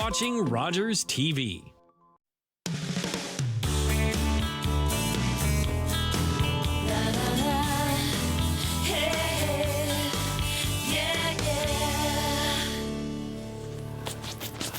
watching Rogers TV.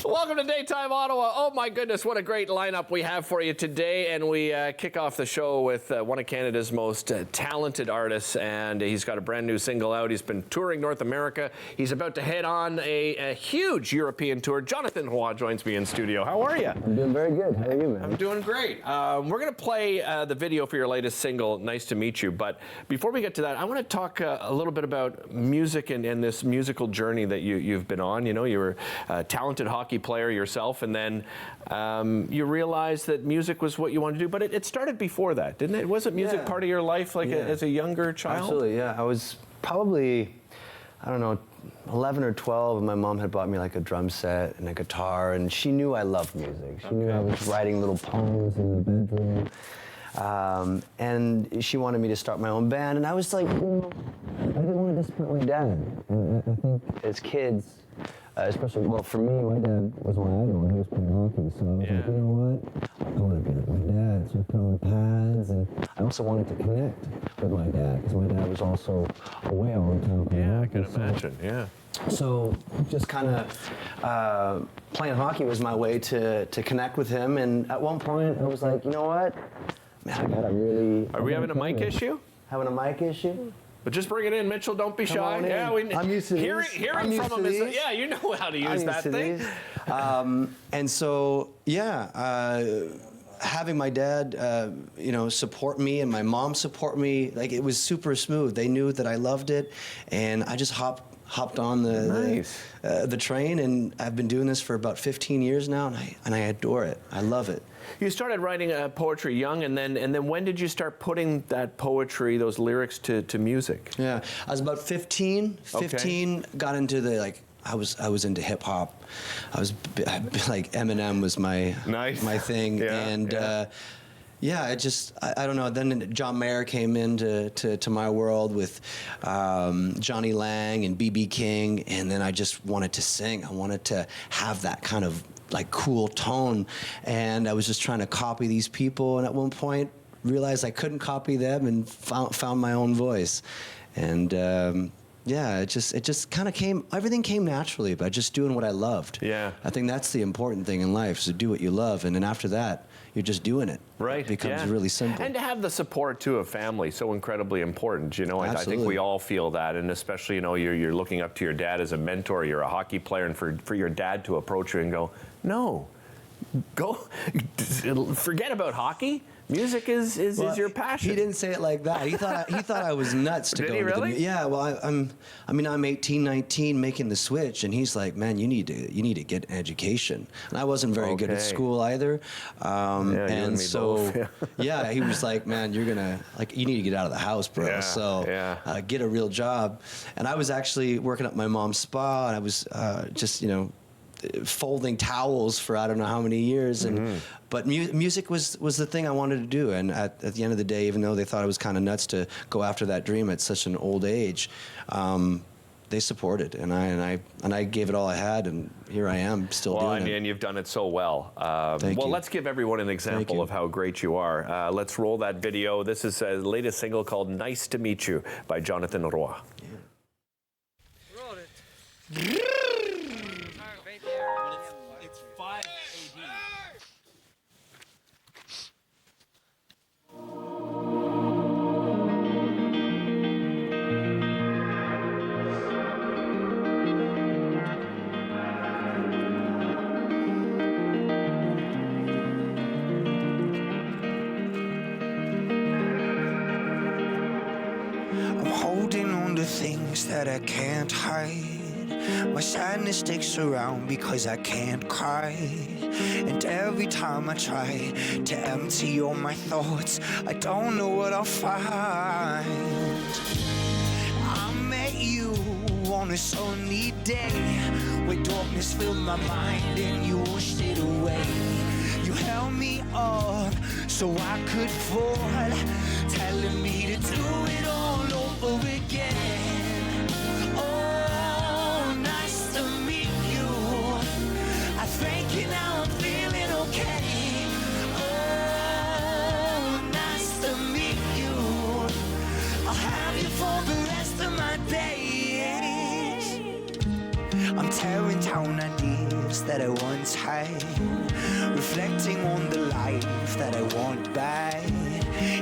Welcome to Daytime Ottawa. Oh my goodness, what a great lineup we have for you today. And we kick off the show with one of Canada's most talented artists. And he's got a brand new single out. He's been touring North America. He's about to head on a huge European tour. Jonathan Roy joins me in studio. How are you? I'm doing very good. How are you, man? I'm doing great. We're going to play the video for your latest single, Nice to Meet You. But before we get to that, I want to talk a little bit about music and this musical journey that you've been on. You know, you were a talented hockey player yourself, and then you realized that music was what you wanted to do. But it started before that, didn't it? Wasn't music part of your life, as a younger child? Absolutely, yeah. I was probably, I don't know, 11 or 12, and my mom had bought me like a drum set and a guitar, and she knew I loved music. She knew I was writing little poems in the bedroom. And she wanted me to start my own band, and I was like, I didn't want to disappoint my dad. And I think as kids, especially, well, for me, my dad was my idol, and he was playing hockey, so I was like, you know what, I want to be like my dad, so I put on the pads, and I also wanted to connect with my dad, because my dad was also away all the time. Yeah, I can imagine, yeah. So just kind of playing hockey was my way to connect with him, and at one point, I was like, you know what, man, I gotta really... Are we having a mic issue? Having a mic issue? But just bring it in, Mitchell. Don't be shy. Yeah, I'm used to hearing from him is, yeah, you know how to use that thing. And so, having my dad, support me and my mom support me, like, it was super smooth. They knew that I loved it, and I just hopped on the train, and I've been doing this for about 15 years now, and I adore it. I love it. You started writing poetry young, and then when did you start putting that poetry, those lyrics to music? Yeah, I was about 15. 15, got into the I was into hip hop. I was like Eminem was my thing, and. I don't know. Then John Mayer came into my world with Johnny Lang and B.B. King, and then I just wanted to sing. I wanted to have that kind of like cool tone, and I was just trying to copy these people, and at one point realized I couldn't copy them, and found my own voice, and it just kind of came. Everything came naturally by just doing what I loved. Yeah, I think that's the important thing in life, is to do what you love, and then after that, you're just doing it. Right, it becomes really simple. And to have the support too of family, so incredibly important. You know, I think we all feel that, and especially, you're looking up to your dad as a mentor. You're a hockey player, and for your dad to approach you and go, no, forget about hockey. Music is your passion. He didn't say it like that. He thought I was nuts to Did go. He really? Yeah. Well, I'm 18, 19, making the switch, and he's like, man, you need to get an education. And I wasn't very good at school either. And so he was like, man, you need to get out of the house, bro. Get a real job. And I was actually working at my mom's spa, and I was folding towels for I don't know how many years, but music was the thing I wanted to do. And at the end of the day, even though they thought I was kind of nuts to go after that dream at such an old age, they supported, and I gave it all I had, and here I am still doing it. And you've done it so well. Thank you. Let's give everyone an example of how great you are. Let's roll that video. This is the latest single called "Nice to Meet You" by Jonathan Roy. Yeah. Roll it. Right there. It's 5 AD. I'm holding on to things that I can't hide. My sadness sticks around because I can't cry. And every time I try to empty all my thoughts, I don't know what I'll find. I met you on a sunny day where darkness filled my mind and you washed it away. You held me up so I could fall, telling me to do it all over again. Oh, nice to meet you. I thank you for the rest of my days. I'm tearing down ideas that I once had, reflecting on the life that I want back.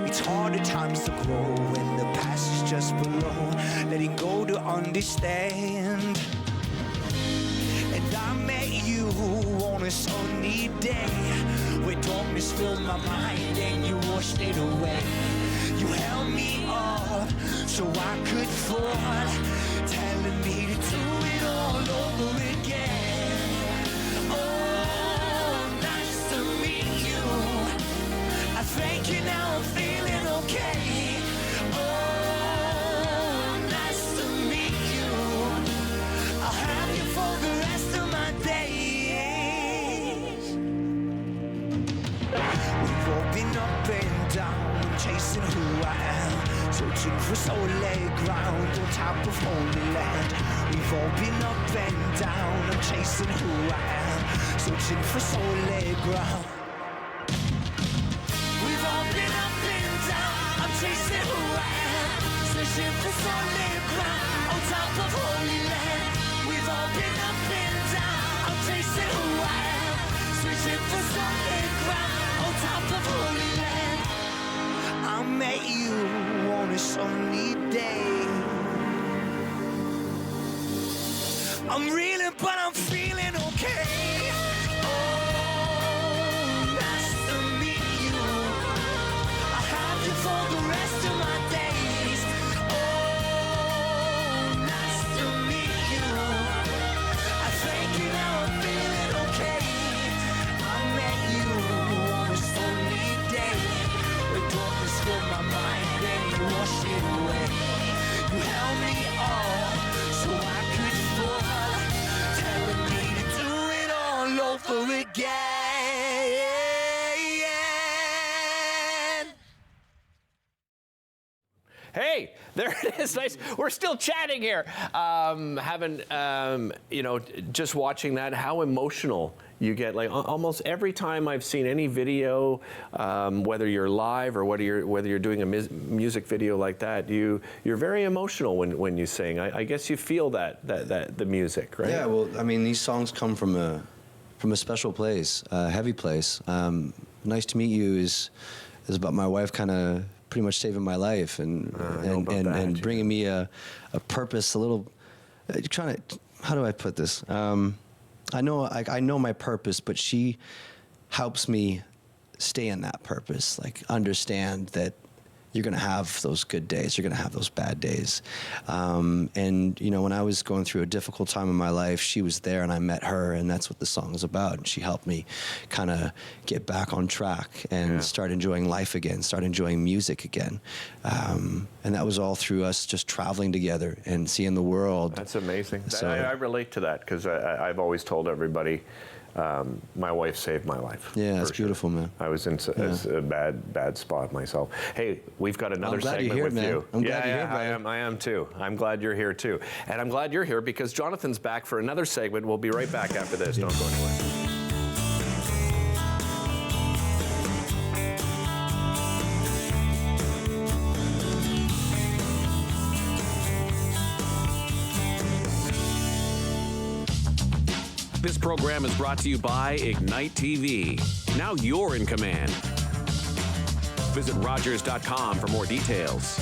It's hard at times to grow when the past is just below, letting go to understand. And I met you on a sunny day, where darkness filled my mind and you washed it away. You held me up so I could fall, telling me to do it all over again. Oh, nice to meet you. I thank you, now I'm feeling okay. Oh, nice to meet you. I'll have you for the rest of my days. We've all been up and down, chasing who I am, searching for solid ground on top of holy land. We've all been up and down, I'm chasing who I am, searching for solid ground. We've all been up and down, I'm chasing who I am, searching for solid ground on top of holy land. We've all been up and down, I'm chasing who I am, searching for solid ground on top of holy land. I met you on a sunny day. I'm reeling, but I'm feeling okay. Oh, nice to meet you. I'll have you for the rest of my days. Oh, nice to meet you. I thank you, now I'm feeling okay. I met you on a sunny day, where darkness filled my mind and you washed it away. You held me up so I could fall, telling me to do it all over again. Hey, there it is. Nice. We're still chatting here. Just watching that, how emotional you get. Like almost every time I've seen any video, whether you're live or whether you're doing a music video like that, you're very emotional when you sing. I guess you feel that the music, right? Yeah. Well, I mean, these songs come from a special place, a heavy place. Nice to Meet You is about my wife kind of pretty much saving my life and bringing me a purpose, a little trying to, how do I put this? I know my purpose, but she helps me stay in that purpose, like understand that you're going to have those good days, you're going to have those bad days. And, you know, when I was going through a difficult time in my life, she was there and I met her, and that's what the song is about. And she helped me kind of get back on track and start enjoying life again, start enjoying music again. And that was all through us just traveling together and seeing the world. That's amazing. So, I relate to that because I've always told everybody, my wife saved my life. Yeah, that's beautiful, man. I was in a bad spot myself. Hey, we've got another segment here, with man. you. I'm glad you're here, brother. I am too. I'm glad you're here too. And I'm glad you're here because Jonathan's back for another segment. We'll be right back after this. Don't go anywhere. This program is brought to you by Ignite TV. Now you're in command. Visit Rogers.com for more details.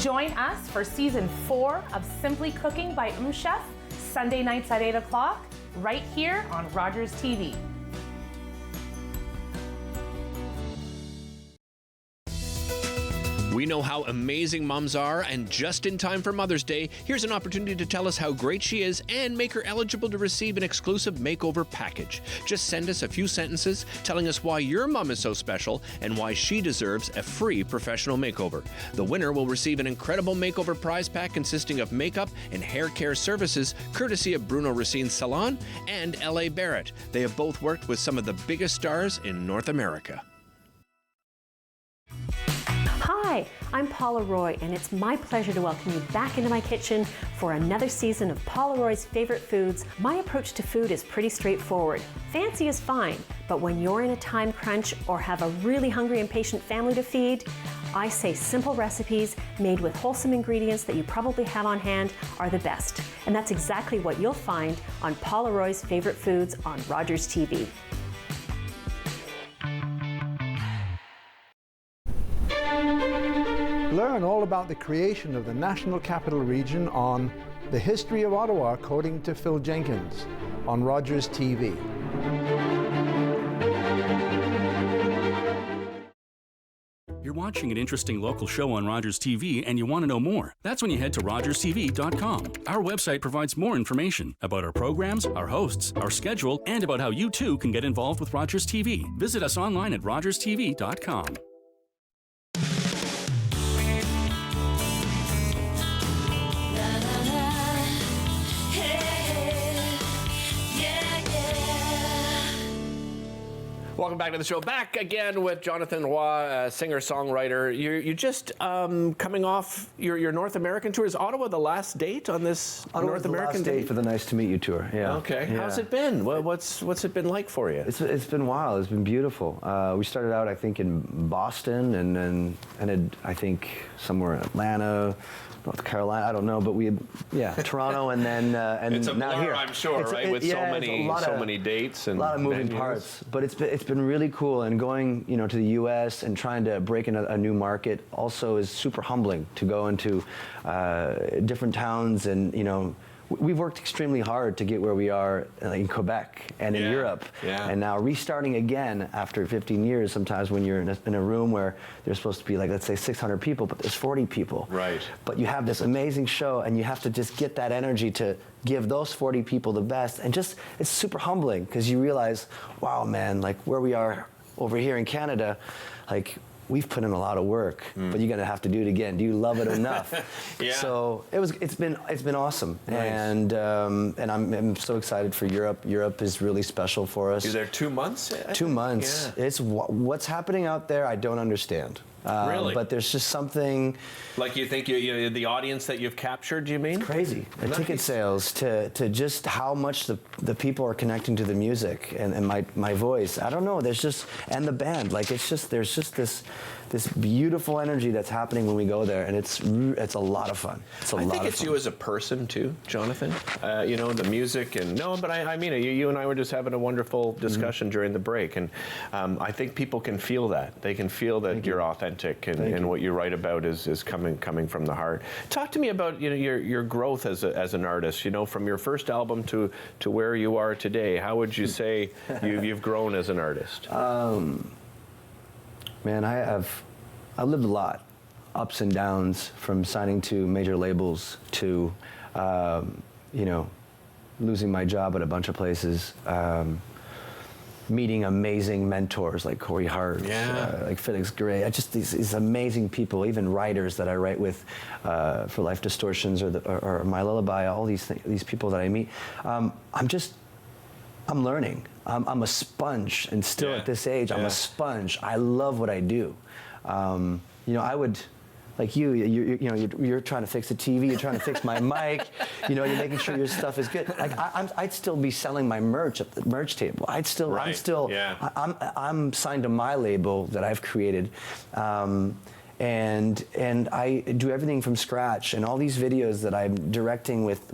Join us for Season 4 of Simply Cooking by Chef, Sunday nights at 8 o'clock, right here on Rogers TV. We know how amazing moms are, and just in time for Mother's Day, here's an opportunity to tell us how great she is and make her eligible to receive an exclusive makeover package. Just send us a few sentences telling us why your mom is so special and why she deserves a free professional makeover. The winner will receive an incredible makeover prize pack consisting of makeup and hair care services courtesy of Bruno Racine's Salon and L.A. Barrett. They have both worked with some of the biggest stars in North America. Hi, Hi, I'm Paula Roy, and it's my pleasure to welcome you back into my kitchen for another season of Paula Roy's Favorite Foods. My approach to food is pretty straightforward. Fancy is fine, but when you're in a time crunch or have a really hungry and patient family to feed, I say simple recipes made with wholesome ingredients that you probably have on hand are the best. And that's exactly what you'll find on Paula Roy's Favorite Foods on Rogers TV. Learn all about the creation of the National Capital Region on The History of Ottawa, according to Phil Jenkins, on Rogers TV. You're watching an interesting local show on Rogers TV and you want to know more. That's when you head to rogerstv.com. Our website provides more information about our programs, our hosts, our schedule, and about how you too can get involved with Rogers TV. Visit us online at rogerstv.com. Welcome back to the show. Back again with Jonathan Roy, singer-songwriter. You just coming off your North American tour. Is Ottawa the last date on this North American date? date For the Nice to Meet You tour. Yeah. Okay. Yeah. How's it been? What's it been like for you? It's been wild. It's been beautiful. We started out, I think, in Boston, and then ended, I think, somewhere in Atlanta, North Carolina. I don't know, but Toronto, and then and it's a now blur, here. I'm sure, right? With so many dates and a lot of moving venues. parts. But it's been really cool, and going to the U.S. and trying to break in a new market also is super humbling to go into different towns, and we've worked extremely hard to get where we are in Quebec and in Europe, and now restarting again after 15 years. Sometimes when you're in a room where there's supposed to be, like, let's say 600 people, but there's 40 people. Right. But you have this amazing show, and you have to just get that energy to give those 40 people the best, and just it's super humbling because you realize, wow, man, like where we are over here in Canada, like, we've put in a lot of work, but you're gonna have to do it again. Do you love it enough? So it's been awesome, nice. And I'm so excited for Europe. Europe is really special for us. You're there 2 months? 2 months. Yeah. It's what's happening out there. I don't understand. Really? But there's just something. Like you think the audience that you've captured, you mean? It's crazy. The ticket sales to just how much the people are connecting to the music and my voice. I don't know. There's just, and the band. Like there's just this beautiful energy that's happening when we go there, and it's a lot of fun. I think it's you as a person too, Jonathan. The music but I mean it. You and I were just having a wonderful discussion during the break, and I think people can feel that. They can feel that you're authentic and what you write about is coming from the heart. Talk to me about your growth as an artist. From your first album to where you are today. How would you say you've grown as an artist? Man, I've lived a lot, ups and downs, from signing to major labels to, losing my job at a bunch of places, meeting amazing mentors like Corey Hart, like Felix Gray, just these amazing people, even writers that I write with for Life Distortions or My Lullaby, all these people that I meet. I'm learning. I'm a sponge, and still at this age, I'm a sponge. I love what I do. I would, like you're trying to fix the TV, you're trying to fix my mic, you're making sure your stuff is good. Like I'd still be selling my merch at the merch table. I'm signed to my label that I've created. And I do everything from scratch, and all these videos that I'm directing with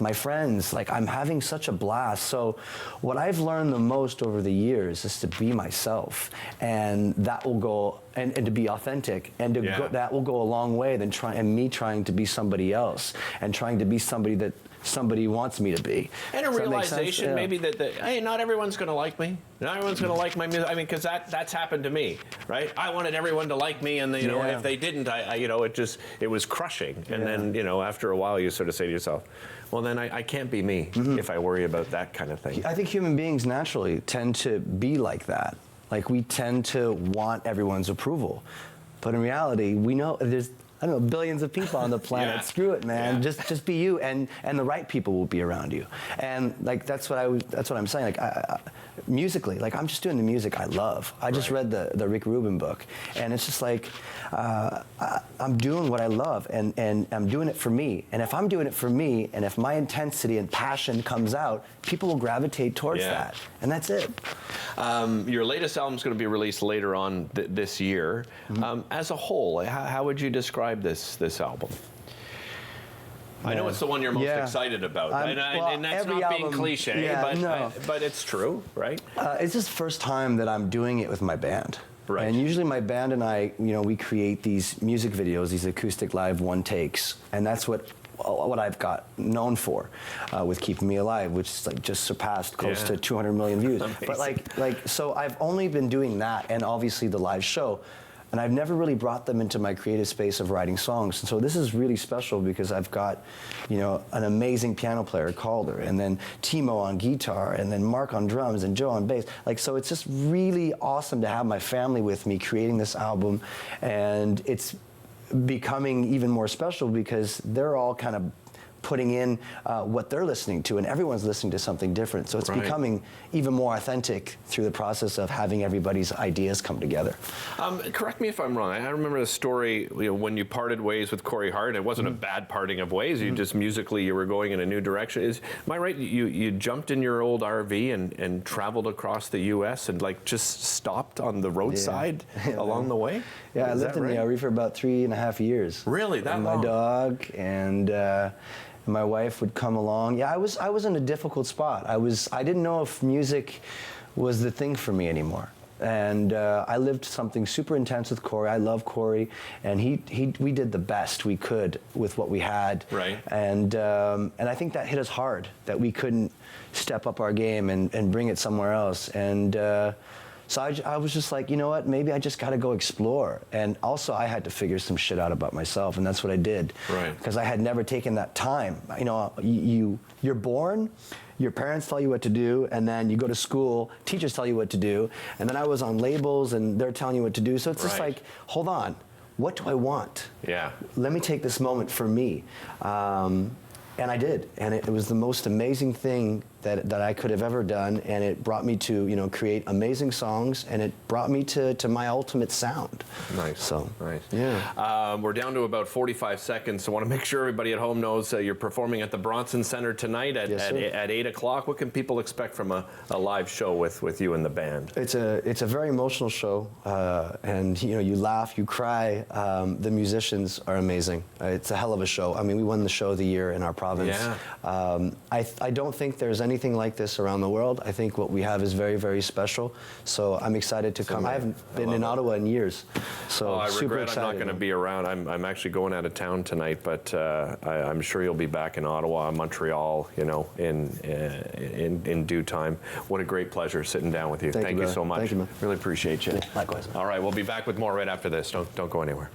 my friends, like I'm having such a blast. So what I've learned the most over the years is to be myself, and that will go, and to be authentic, and that will go a long way than trying to be somebody else and trying to be somebody that somebody wants me to be. And a realization maybe that hey, not everyone's going to like me. Not everyone's going to like my music. I mean, because that's happened to me, right? I wanted everyone to like me, and if they didn't, it was crushing. And then after a while, you sort of say to yourself, well, then I can't be me if I worry about that kind of thing. I think human beings naturally tend to be like that. Like we tend to want everyone's approval, but in reality, we know I don't know, billions of people on the planet. Yeah. Screw it, man. Yeah. Just be you, and the right people will be around you. And like that's what I'm saying. Like musically, like I'm just doing the music I love. I just read the Rick Rubin book, and it's just like I'm doing what I love, and I'm doing it for me. And if I'm doing it for me, and if my intensity and passion comes out, people will gravitate towards that, and that's it. Your latest album is going to be released later on this year. As a whole, how would you describe this album? I know it's the one you're most excited about, and that's not being cliche, but it's true, right? It's just the first time that I'm doing it with my band. Right. And usually my band and I, we create these music videos, these acoustic live one takes, and that's what I've got known for with Keeping Me Alive, which is like just surpassed close to 200 million views. Amazing. But so I've only been doing that, and obviously the live show. And I've never really brought them into my creative space of writing songs. And so this is really special because I've got, an amazing piano player, Calder, and then Timo on guitar, and then Mark on drums, and Joe on bass. So it's just really awesome to have my family with me creating this album. And it's becoming even more special because they're all kind of putting in what they're listening to, and everyone's listening to something different. So it's becoming even more authentic through the process of having everybody's ideas come together. Correct me if I'm wrong. I remember the story when you parted ways with Corey Hart. It wasn't a bad parting of ways. You just musically you were going in a new direction. Am I right? You jumped in your old RV and traveled across the U.S. and just stopped on the roadside along the way? Yeah, I lived in the RV for about 3.5 years. Really, that long? My dog and my wife would come along. Yeah, I was in a difficult spot. I didn't know if music was the thing for me anymore. And I lived something super intense with Corey. I love Corey, and we did the best we could with what we had. Right. And I think that hit us hard, that we couldn't step up our game and bring it somewhere else. And so I was just like, you know what, maybe I just got to go explore. And also I had to figure some shit out about myself, and that's what I did. Right. Because I had never taken that time. You're born, your parents tell you what to do, and then you go to school, teachers tell you what to do, and then I was on labels and they're telling you what to do. So it's just like, hold on, what do I want? Yeah. Let me take this moment for me. And I did, and it was the most amazing thing that I could have ever done, and it brought me to create amazing songs, and it brought me to my ultimate sound. Nice. So nice. Yeah. We're down to about 45 seconds. So I want to make sure everybody at home knows you're performing at the Bronson Center tonight at 8 o'clock. What can people expect from a live show with you and the band? It's a very emotional show, and you laugh, you cry. The musicians are amazing. It's a hell of a show. I mean, we won the show of the year in our province. Yeah. I don't think there's anything like this around the world. I think what we have is very, very special. So I'm excited to come. I haven't been in Ottawa in years, so I super regret excited. I'm not going to be around. I'm actually going out of town tonight, but I'm sure you'll be back in Ottawa, Montreal, in due time. What a great pleasure sitting down with you. Thank you so much. Thank you, man. Really appreciate you. Yeah, likewise. All right, we'll be back with more right after this. Don't go anywhere.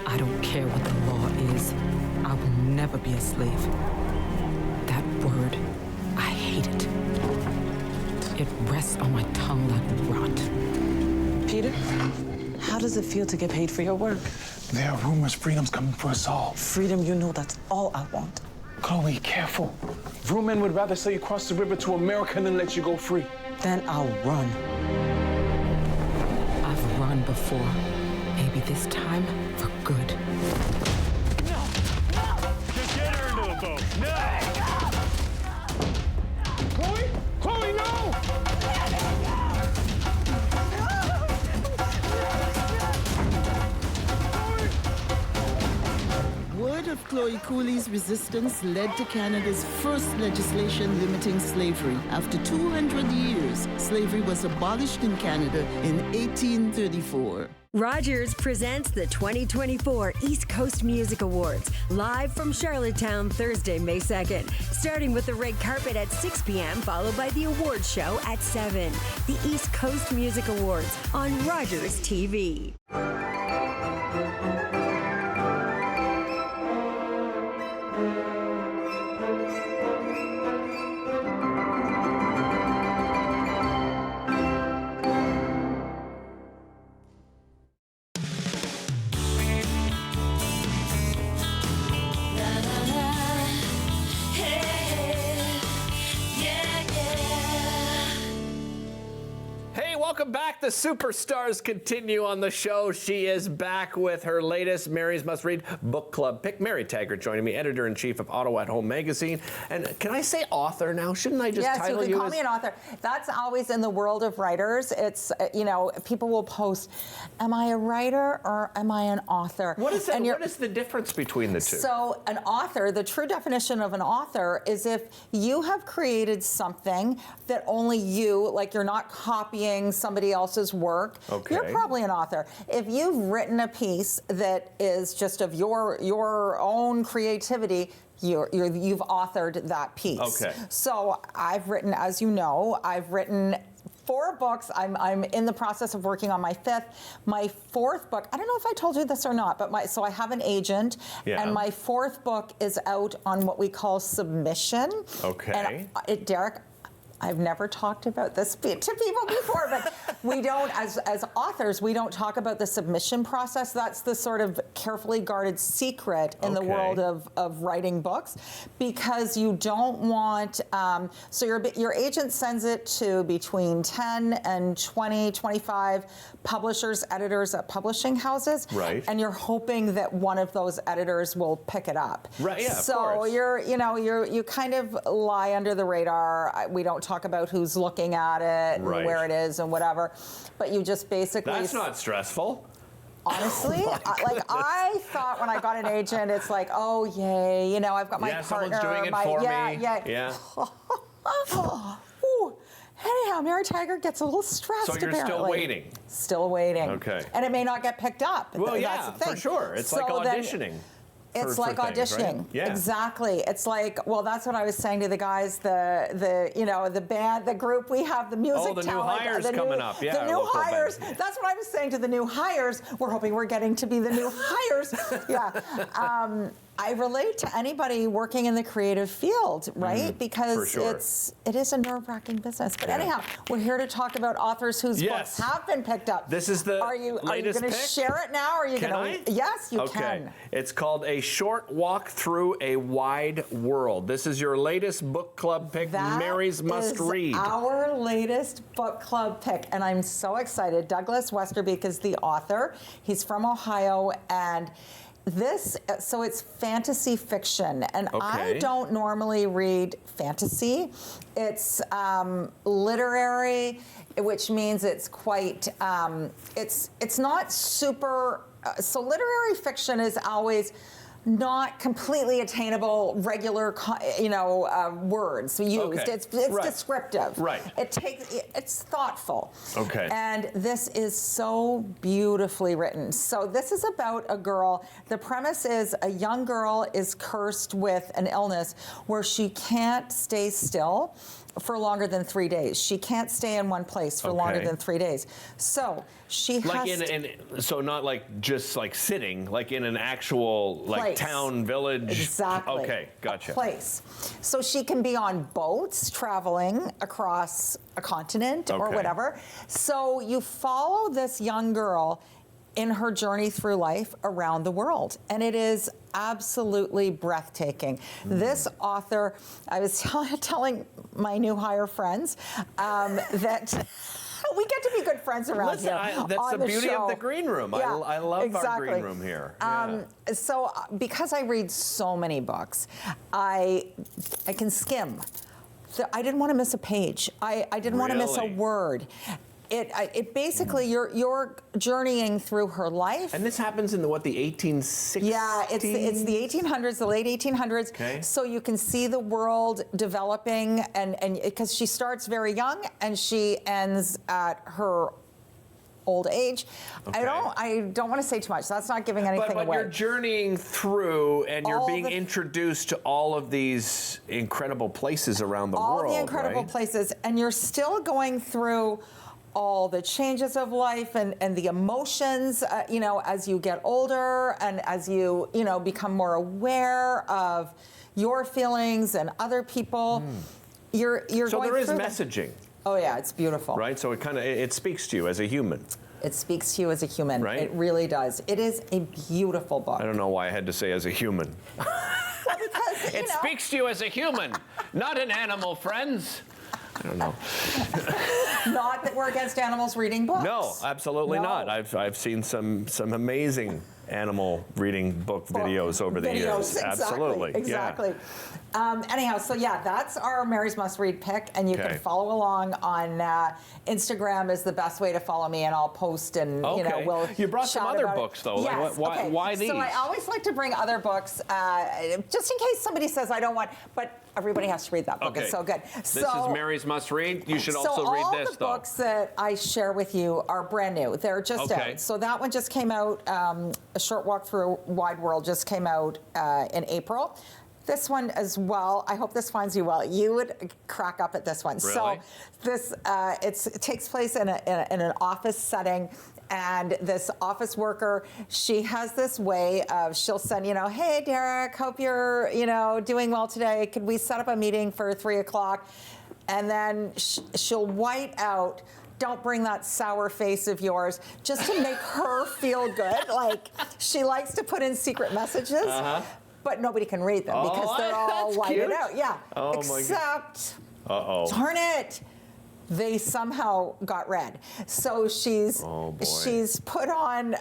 I don't care what the law is. I will never be a slave. That word, I hate it. It rests on my tongue like rot. Peter, how does it feel to get paid for your work? There are rumors freedom's coming for us all. Freedom, that's all I want. Chloe, careful. Vrooman would rather sell you across the river to America than let you go free. Then I'll run. I've run before. Maybe this time for good. No! Just get her into the boat. No! Chloe! Chloe, no! Chloe Cooley's resistance led to Canada's first legislation limiting slavery. After 200 years, slavery was abolished in Canada in 1834. Rogers presents the 2024 East Coast Music Awards, live from Charlottetown Thursday, May 2nd, starting with the red carpet at 6 p.m., followed by the awards show at 7. The East Coast Music Awards on Rogers TV. Welcome back. The superstars continue on the show. She is back with her latest Mary's Must Read book club pick. Mary Taggart joining me, editor-in-chief of Ottawa at Home magazine. And can I say author now? Shouldn't I just title you? Yes, you can call me an author. That's always in the world of writers. It's, you know, people will post, am I a writer or am I an author? What is the difference between the two? So an author, the true definition of an author is if you have created something that only you, like you're not copying somebody else's work, you're probably an author. If you've written a piece that is just of your own creativity, you've authored that piece. Okay. So I've written, as you know, I've written 4 books. I'm in the process of working on my 5th. My 4th book, I don't know if I told you this or not, but so I have an agent, and my 4th book is out on what we call submission. Okay. And Derek, I've never talked about this to people before, but we don't, as authors, we don't talk about the submission process. That's the sort of carefully guarded secret in the world of writing books, because you don't want, so your agent sends it to between 10 and 20, 25 publishers, editors at publishing houses. Right. And you're hoping that one of those editors will pick it up. Right, yeah, so of course. you kind of lie under the radar. We don't talk about who's looking at it and where it is and whatever, but you just basically... That's not stressful. Honestly, I thought when I got an agent, it's like, oh yay, you know, I've got my partner. Someone's doing it for me. Yeah. Ooh. Anyhow, Mary Taggart gets a little stressed. So you're apparently. still waiting. Still waiting. Okay. And it may not get picked up. Well, That's the thing. for sure. It's like auditioning. It's like auditioning. Right? Yeah. Exactly. It's like, well, that's what I was saying to the guys, the band, the group we have, the music talent. Oh, the new hires coming up. Yeah. The new hires. That's what I was saying to the new hires. We're hoping we're getting to be the new hires. Yeah. I relate to anybody working in the creative field, right? Because it is a nerve-wracking business. But anyhow, we're here to talk about authors whose books have been picked up. This is the latest going to share it now? Or are you going to? Yes, you can. It's called A Short Walk Through a Wide World. This is your latest book club pick, Mary's Must Read. Our latest book club pick, and I'm so excited. Douglas Westerbeek is the author. He's from Ohio, and so it's fantasy fiction, and I don't normally read fantasy. It's literary, which means it's quite, it's not super, so literary fiction is always not completely attainable, regular, words used. It's descriptive. Right. It's thoughtful. Okay. And this is so beautifully written. So this is about a girl. The premise is a young girl is cursed with an illness where she can't stay still for longer than 3 days. She can't stay in one place for longer than 3 days. So she has so not like just like sitting, like in an actual like town, village. Exactly. Okay, gotcha. A place. So she can be on boats traveling across a continent or whatever. So you follow this young girl in her journey through life around the world. And it is absolutely breathtaking. This author, I was telling my new hire friends that we get to be good friends around here. That's the beauty of the green room. Yeah, I love our green room here. So because I read so many books, I can skim. I didn't want to miss a page. I didn't want to miss a word. it basically you're journeying through her life. And this happens in the 1860s? Yeah, it's the 1800s, the late 1800s. Okay. So you can see the world developing, and because she starts very young and she ends at her old age. Okay. I don't want to say too much. So that's not giving anything but away. you're journeying through, and you're All being introduced to all of these incredible places around the world. All the incredible right? places, and you're still going through all the changes of life and the emotions, as you get older and as you become more aware of your feelings and other people. You're so going there is through them. messaging. Oh yeah, it's beautiful. Right, so it speaks to you as a human. It speaks to you as a human. Right? It really does. It is a beautiful book. I don't know why I had to say as a human. Well, because, It speaks to you as a human, not an animal, friends. I don't know. Not that we're against animals reading books. No, absolutely not. I've seen some amazing animal reading book videos over the years. Exactly, Absolutely. Exactly. Yeah. Anyhow, so yeah, that's our Mary's Must Read pick, and you can follow along on Instagram is the best way to follow me, and I'll post and we'll. You brought some chat other about it. books though. Yes. Like, why these? So I always like to bring other books, just in case somebody says I don't want, but everybody has to read that book. Okay. It's so good. This is Mary's Must Read. You should also read this, all the books that I share with you are brand new. They're just out. So that one just came out. A Short Walk Through a Wide World just came out in April. This one as well. I hope this finds you well. You would crack up at this one. Really? So this it takes place in an office setting. And this office worker, she has this way of, she'll send, hey, Derek, hope you're, doing well today. Could we set up a meeting for 3 o'clock? And then she'll white out, don't bring that sour face of yours, just to make her feel good. Like, she likes to put in secret messages, but nobody can read them because they're all whited out. Yeah, except, darn it, they somehow got read. So she's put on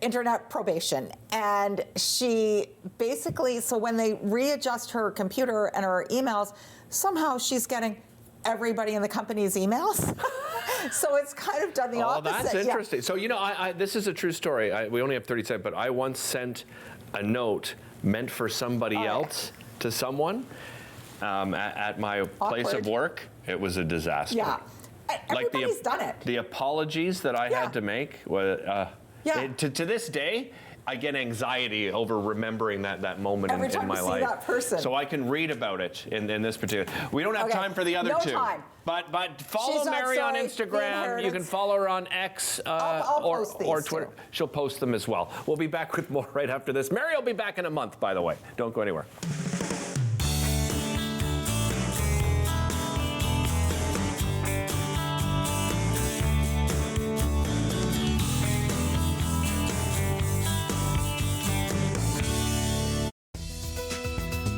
internet probation, and she basically, so when they readjust her computer and her emails, somehow she's getting everybody in the company's emails. So it's kind of done the opposite. Oh, that's interesting. So, this is a true story. We only have 30 seconds, but I once sent a note meant for somebody else to someone at my place of work. It was a disaster. Yeah. Everybody's done it. The apologies that I had to make were, to this day, I get anxiety over remembering that moment in my life. Every time you see that person. So I can read about it in this particular. We don't have time for the other two. Time. But follow Mary on Instagram. You can follow her on X or Twitter. Too. She'll post them as well. We'll be back with more right after this. Mary will be back in a month, by the way. Don't go anywhere.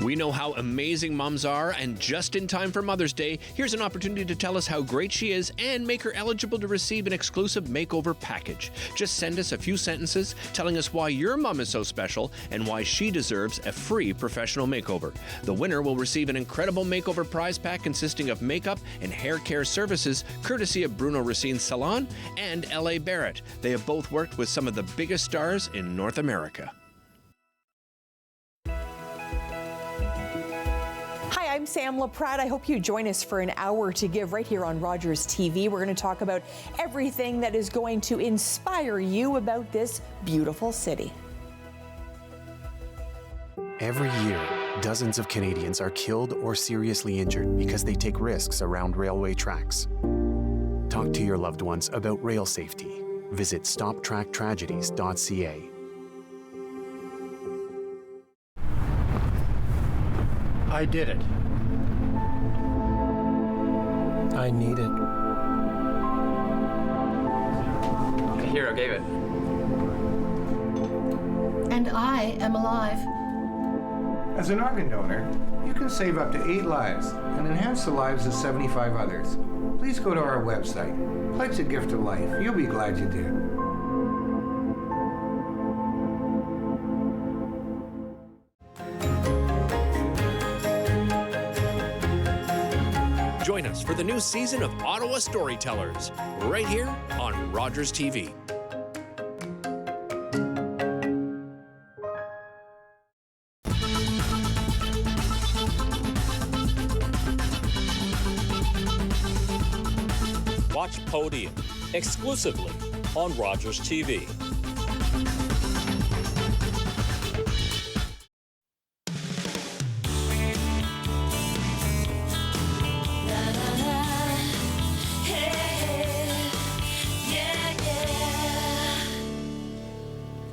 We know how amazing moms are, and just in time for Mother's Day, here's an opportunity to tell us how great she is and make her eligible to receive an exclusive makeover package. Just send us a few sentences telling us why your mom is so special and why she deserves a free professional makeover. The winner will receive an incredible makeover prize pack consisting of makeup and hair care services courtesy of Bruno Racine's Salon and L.A. Barrett. They have both worked with some of the biggest stars in North America. I'm Sam LaPrade. I hope you join us for an hour to give right here on Rogers TV. We're going to talk about everything that is going to inspire you about this beautiful city. Every year, dozens of Canadians are killed or seriously injured because they take risks around railway tracks. Talk to your loved ones about rail safety. Visit stoptracktragedies.ca. I did it. I need it. The hero gave it. And I am alive. As an organ donor, you can save up to 8 lives and enhance the lives of 75 others. Please go to our website. Pledge a gift of life. You'll be glad you did. Join us for the new season of Ottawa Storytellers, right here on Rogers TV. Watch Podium exclusively on Rogers TV.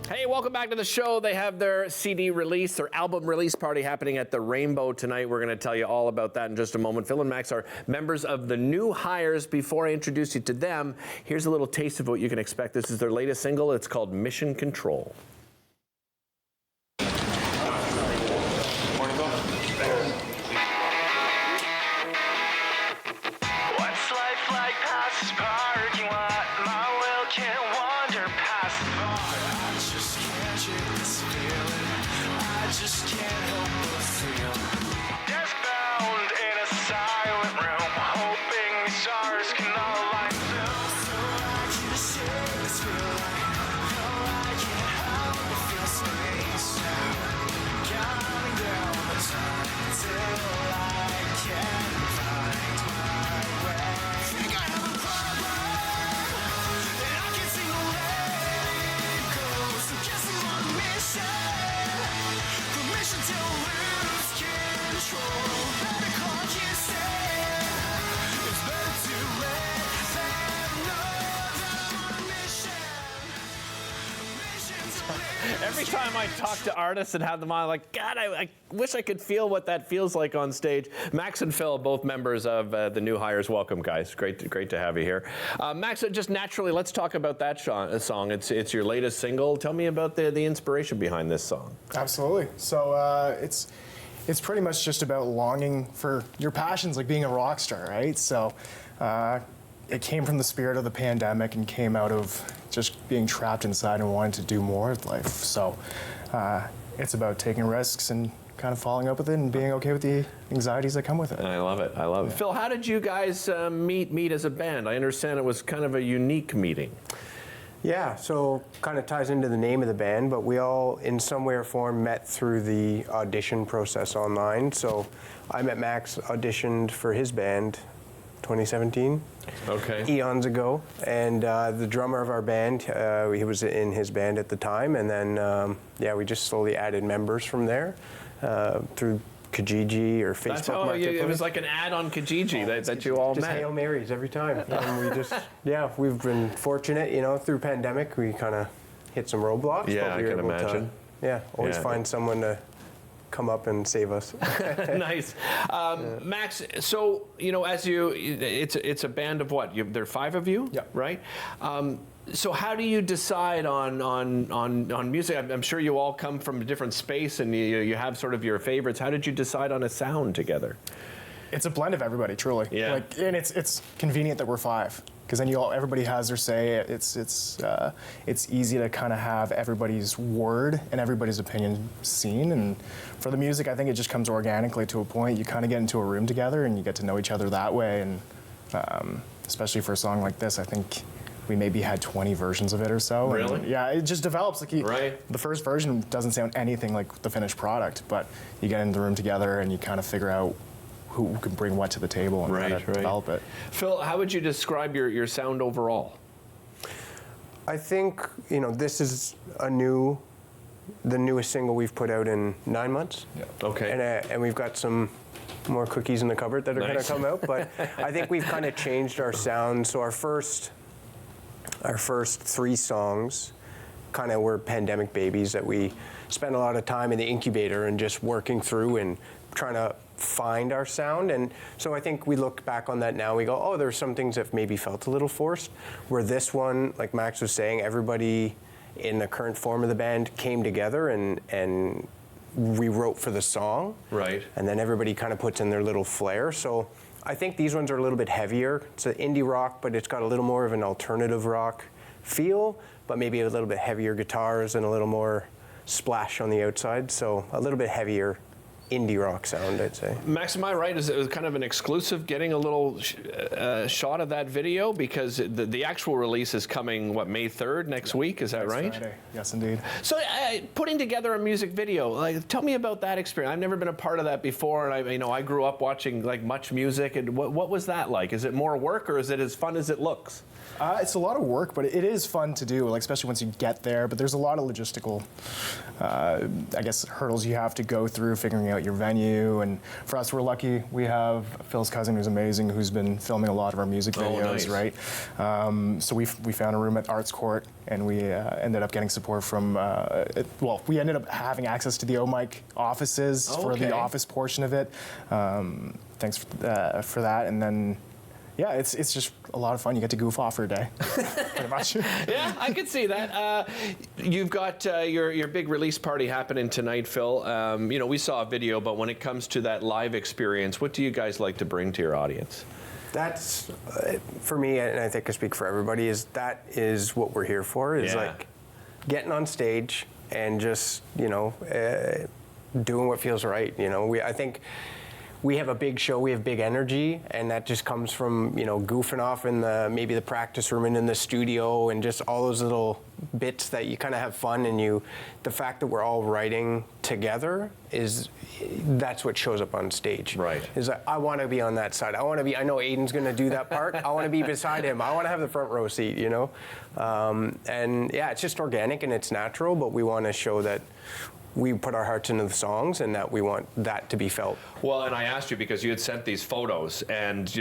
Hey, welcome back to the show. They have their CD release, their album release party happening at the Rainbow tonight. We're going to tell you all about that in just a moment. Phil and Max are members of the New Hires. Before I introduce you to them, here's a little taste of what you can expect. This is their latest single. It's called Mission Control. Every time I talk to artists and have them on, like, God, I wish I could feel what that feels like on stage. Max and Phil, both members of the New Hires. Welcome, guys. Great to have you here. Max, just naturally, let's talk about that song. It's your latest single. Tell me about the inspiration behind this song. Absolutely. So it's pretty much just about longing for your passions, like being a rock star, right? So it came from the spirit of the pandemic and came out of just being trapped inside and wanting to do more with life. So it's about taking risks and kind of following up with it and being okay with the anxieties that come with it. I love it. I love it. Phil, how did you guys meet as a band? I understand it was kind of a unique meeting. Yeah, so kind of ties into the name of the band, but we all, in some way or form, met through the audition process online. So I met Max, auditioned for his band 2017. Okay. Eons ago. And the drummer of our band, he was in his band at the time. And then, we just slowly added members from there through Kijiji or Facebook That's how Marketplace. it was like an ad on Kijiji that you all just met. Hail Marys every time. And we just, we've been fortunate, through pandemic, we kind of hit some roadblocks. Yeah, but we I were can able imagine. Always find someone to come up and save us. Nice. Max, so, as it's a band of what? There are 5 of you? Yeah. Right? So how do you decide on music? I'm sure you all come from a different space and you have sort of your favorites. How did you decide on a sound together? It's a blend of everybody, truly. Yeah. And it's convenient that we're 5, because then everybody has their say. It's easy to kind of have everybody's word and everybody's opinion seen. And for the music, I think it just comes organically to a point. You kind of get into a room together and you get to know each other that way. And especially for a song like this, I think we maybe had 20 versions of it or so. Really? And yeah, it just develops. Right. The first version doesn't sound anything like the finished product, but you get in the room together and you kind of figure out who can bring what to the table and kind of develop it. Phil, how would you describe your sound overall? I think, this is the newest single we've put out in 9 months. Yeah. Okay. And we've got some more cookies in the cupboard that are going to come out, but I think we've kind of changed our sound. So our first 3 songs kind of were pandemic babies that we spent a lot of time in the incubator and just working through and trying to find our sound. And so I think we look back on that now, we go, oh, there's some things that maybe felt a little forced, where this one, like Max was saying, everybody in the current form of the band came together and we wrote for the song. Right. And then everybody kind of puts in their little flair. So I think these ones are a little bit heavier. It's an indie rock, but it's got a little more of an alternative rock feel, but maybe a little bit heavier guitars and a little more splash on the outside. So a little bit heavier indie rock sound, I'd say. Max, am I right? Is it kind of an exclusive getting a little shot of that video? Because the actual release is coming, what, May 3rd, next week? Is that right? Friday. Yes, indeed. So putting together a music video, like, tell me about that experience. I've never been a part of that before, and I grew up watching like Much Music. And what was that like? Is it more work, or is it as fun as it looks? It's a lot of work, but it is fun to do, like, especially once you get there. But there's a lot of logistical, I guess, hurdles you have to go through figuring out your venue. And for us, we're lucky. We have Phil's cousin, who's amazing, who's been filming a lot of our music videos, right? So we found a room at Arts Court, and we ended up getting support from, we ended up having access to the OMIC offices for the office portion of it. Thanks for that. And then, yeah, it's just a lot of fun. You get to goof off for a day, pretty much. Yeah, I could see that. You've got your big release party happening tonight, Phil. We saw a video, but when it comes to that live experience, what do you guys like to bring to your audience? That's, for me, and I think I speak for everybody, that is what we're here for, is like getting on stage and just, doing what feels right. I think we have a big show, we have big energy, and that just comes from, goofing off in maybe the practice room and in the studio, and just all those little bits that you kind of have fun, and the fact that we're all writing together that's what shows up on stage. Right. Is that I want to be on that side. I know Aiden's going to do that part. I want to be beside him. I want to have the front row seat, and yeah, it's just organic and it's natural, but we want to show that we put our hearts into the songs and that we want that to be felt. Well, and I asked you because you had sent these photos, and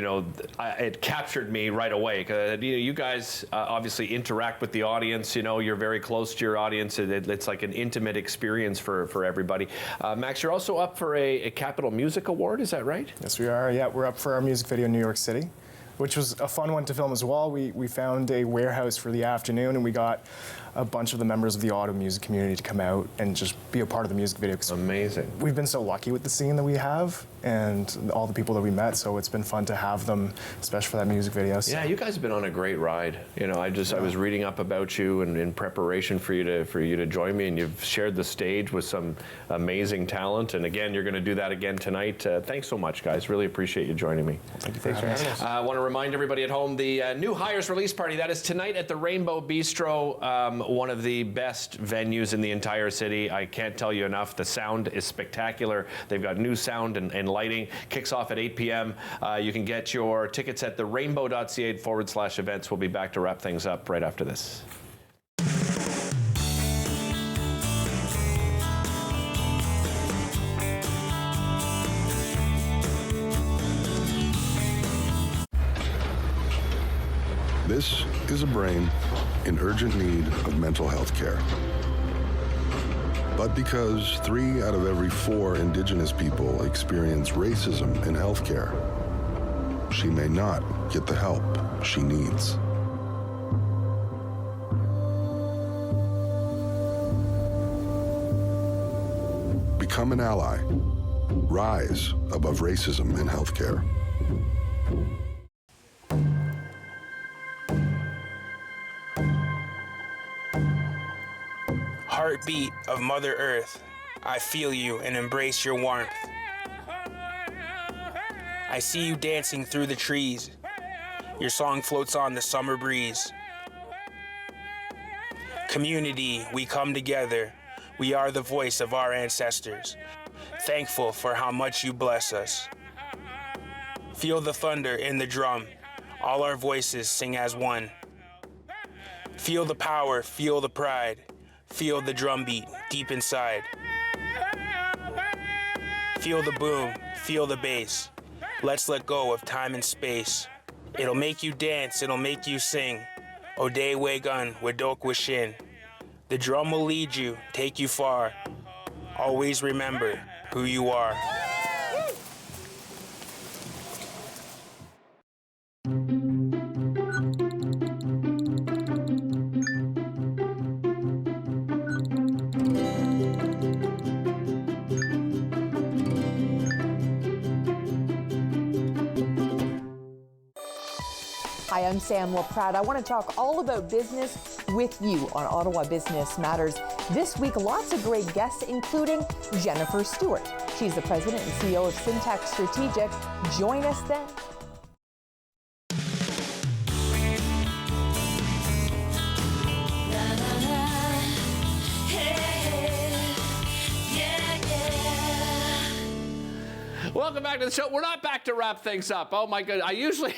it captured me right away. You guys obviously interact with the audience. You're very close to your audience. It's like an intimate experience for everybody. Max, you're also up for a Capitol Music Award. Is that right? Yes, we are. Yeah, we're up for our music video in New York City, which was a fun one to film as well. We found a warehouse for the afternoon, and we got a bunch of the members of the Ottawa music community to come out and just be a part of the music video. Amazing. We've been so lucky with the scene that we have and all the people that we met, so it's been fun to have them, especially for that music video. So. Yeah, you guys have been on a great ride. I was reading up about you and in preparation for you to join me, and you've shared the stage with some amazing talent. And again, you're going to do that again tonight. Thanks so much, guys. Really appreciate you joining me. Thank you for having us. I want to remind everybody at home, the new Hires release party, that is tonight at the Rainbow Bistro, one of the best venues in the entire city. I can't tell you enough. The sound is spectacular. They've got new sound and lighting. Kicks off at 8 p.m. You can get your tickets at therainbow.ca/events. We'll be back to wrap things up right after this. This is a brain in urgent need of mental health care. But because 3 out of every 4 Indigenous people experience racism in healthcare, she may not get the help she needs. Become an ally. Rise above racism in healthcare. Heartbeat of Mother Earth, I feel you and embrace your warmth. I see you dancing through the trees. Your song floats on the summer breeze. Community, we come together. We are the voice of our ancestors. Thankful for how much you bless us. Feel the thunder in the drum. All our voices sing as one. Feel the power, feel the pride. Feel the drumbeat deep inside. Feel the boom, feel the bass. Let's let go of time and space. It'll make you dance, it'll make you sing. Ode Wegun, Wedok Wishin. The drum will lead you, take you far. Always remember who you are. Hi, I'm Sam LaPrade. I want to talk all about business with you on Ottawa Business Matters. This week, lots of great guests, including Jennifer Stewart. She's the president and CEO of Syntax Strategic. Join us then. Welcome back to the show. We're not back to wrap things up. Oh my goodness. I usually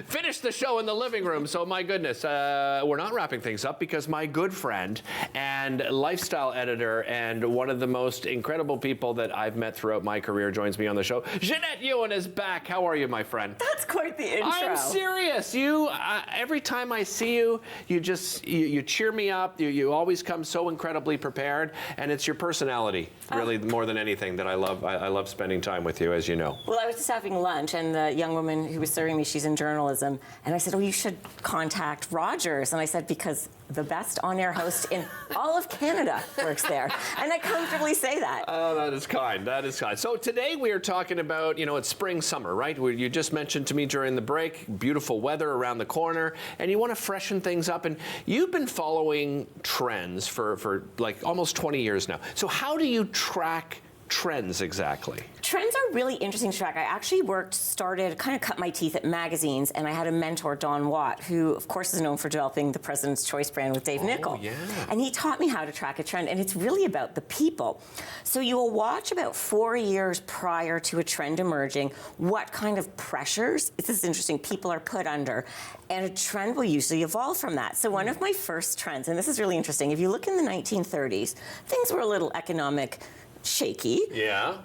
finish the show in the living room, so my goodness. We're not wrapping things up because my good friend and lifestyle editor and one of the most incredible people that I've met throughout my career joins me on the show. Jeanette Ewan is back. How are you, my friend? That's quite the intro. I'm serious. You, every time I see you, you cheer me up. You always come so incredibly prepared, and it's your personality, really, more than anything that I love. I love spending time with you, as you know. Well, I was just having lunch, and the young woman who was serving me, she's in journalism, and I said, oh, you should contact Rogers. And I said, because the best on-air host in all of Canada works there. And I comfortably say that. Oh, that is kind. That is kind. So today we are talking about, it's spring, summer, right? You just mentioned to me during the break, beautiful weather around the corner, and you want to freshen things up. And you've been following trends for like almost 20 years now. So how do you track trends exactly? Trends are really interesting to track. I actually cut my teeth at magazines, and I had a mentor, Don Watt, who of course is known for developing the President's Choice brand with Dave Nichol. Yeah. And he taught me how to track a trend, and it's really about the people. So you will watch about 4 years prior to a trend emerging, what kind of pressures, this is interesting, people are put under, and a trend will usually evolve from that. So one of my first trends, and this is really interesting, if you look in the 1930s, things were a little economic shaky,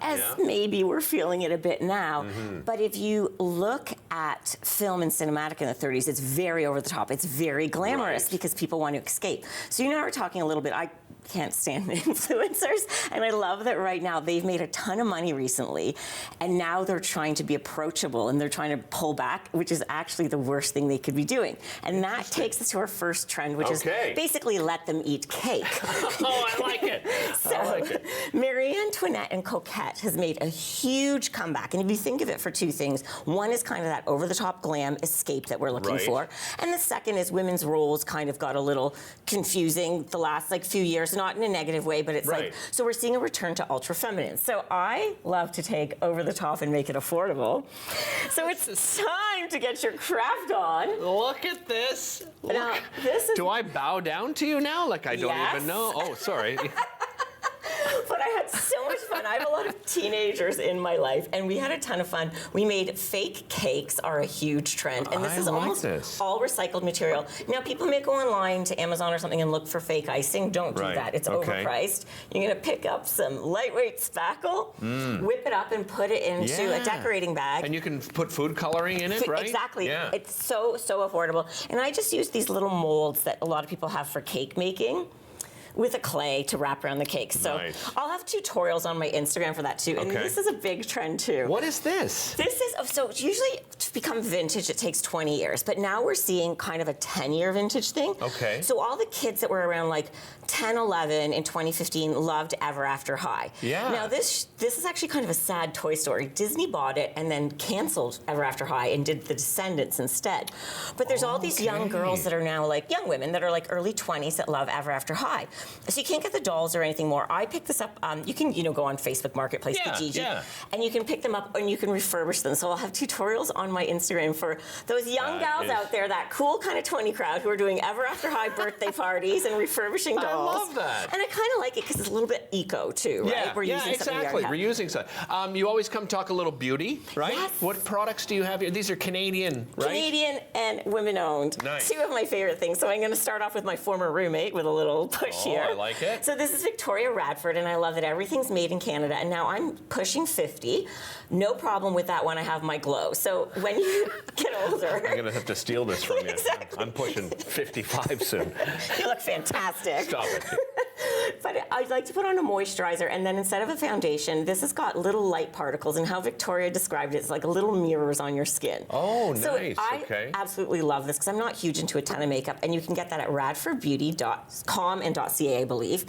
as maybe we're feeling it a bit now. But if you look at film and cinematic in the 30s, it's very over the top. It's very glamorous because people want to escape. So you and I were talking a little bit. I can't stand influencers, and I love that right now they've made a ton of money recently, and now they're trying to be approachable and they're trying to pull back, which is actually the worst thing they could be doing. And that takes us to our first trend, which is basically let them eat cake. Oh, I like it. So, I like it. Marie Antoinette and Coquette has made a huge comeback, and if you think of it for two things, one is kind of that over-the-top glam escape that we're looking for, and the second is women's roles kind of got a little confusing the last few years. Not in a negative way, but it's so we're seeing a return to ultra feminine. So I love to take over the top and make it affordable. So it's time to get your craft on. Look at this. Now, this is... Do I bow down to you now? Like I don't even know? Oh, sorry. But I had so much fun. I have a lot of teenagers in my life, and we had a ton of fun. We made fake cakes are a huge trend, and this is almost all recycled material. Now, people may go online to Amazon or something and look for fake icing. Don't do that. It's overpriced. You're going to pick up some lightweight spackle, whip it up, and put it into a decorating bag. And you can put food coloring in it, right? Exactly. Yeah. It's so affordable. And I just use these little molds that a lot of people have for cake making, with a clay to wrap around the cake. So I'll have tutorials on my Instagram for that too. And this is a big trend too. What is this? This is, so usually to become vintage, it takes 20 years, but now we're seeing kind of a 10-year vintage thing. Okay. So all the kids that were around 10, 11 in 2015 loved Ever After High. Yeah. Now this is actually kind of a sad Toy Story. Disney bought it and then canceled Ever After High and did The Descendants instead. But there's all these young girls that are now young women that are early 20s that love Ever After High. So you can't get the dolls or anything more. I picked this up. You can go on Facebook Marketplace, Kijiji, and you can pick them up and you can refurbish them. So I'll have tutorials on my Instagram for those young gals out there, that cool kind of 20 crowd who are doing Ever After High birthday parties and refurbishing dolls. I love that. And I kind of like it because it's a little bit eco too, right? We're using exactly. We're using something. You always come talk a little beauty, right? Yes. What products do you have here? These are Canadian, right? Canadian and women-owned. Nice. Two of my favorite things. So I'm going to start off with my former roommate with a little push here. I like it. So this is Victoria Radford, and I love that everything's made in Canada. And now I'm pushing 50. No problem with that when I have my glow. So when you get older... I'm going to have to steal this from you. Exactly. I'm pushing 55 soon. You look fantastic. Stop it. But I'd like to put on a moisturizer, and then instead of a foundation, this has got little light particles, and how Victoria described it, it's like little mirrors on your skin. Oh, nice. So I absolutely love this because I'm not huge into a ton of makeup, and you can get that at radfordbeauty.com and .ca, I believe.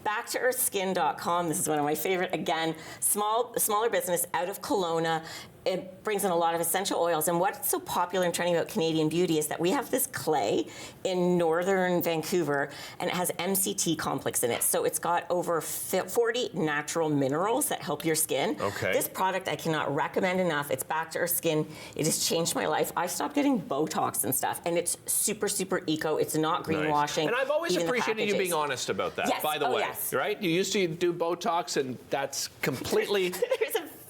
Backtooearthskin.com, this is one of my favorite, again, smaller business out of Kelowna. It brings in a lot of essential oils, and what's so popular and trending about Canadian beauty is that we have this clay in northern Vancouver, and it has MCT complex in it. So it's got over 40 natural minerals that help your skin. Okay. This product I cannot recommend enough. It's back to earth skin. It has changed my life. I stopped getting Botox and stuff, and it's super, super eco. It's not greenwashing. And I've always even the appreciated you being packages. honest about that, Yes. by the Oh, way. yes. Right? You used to do Botox, and that's completely...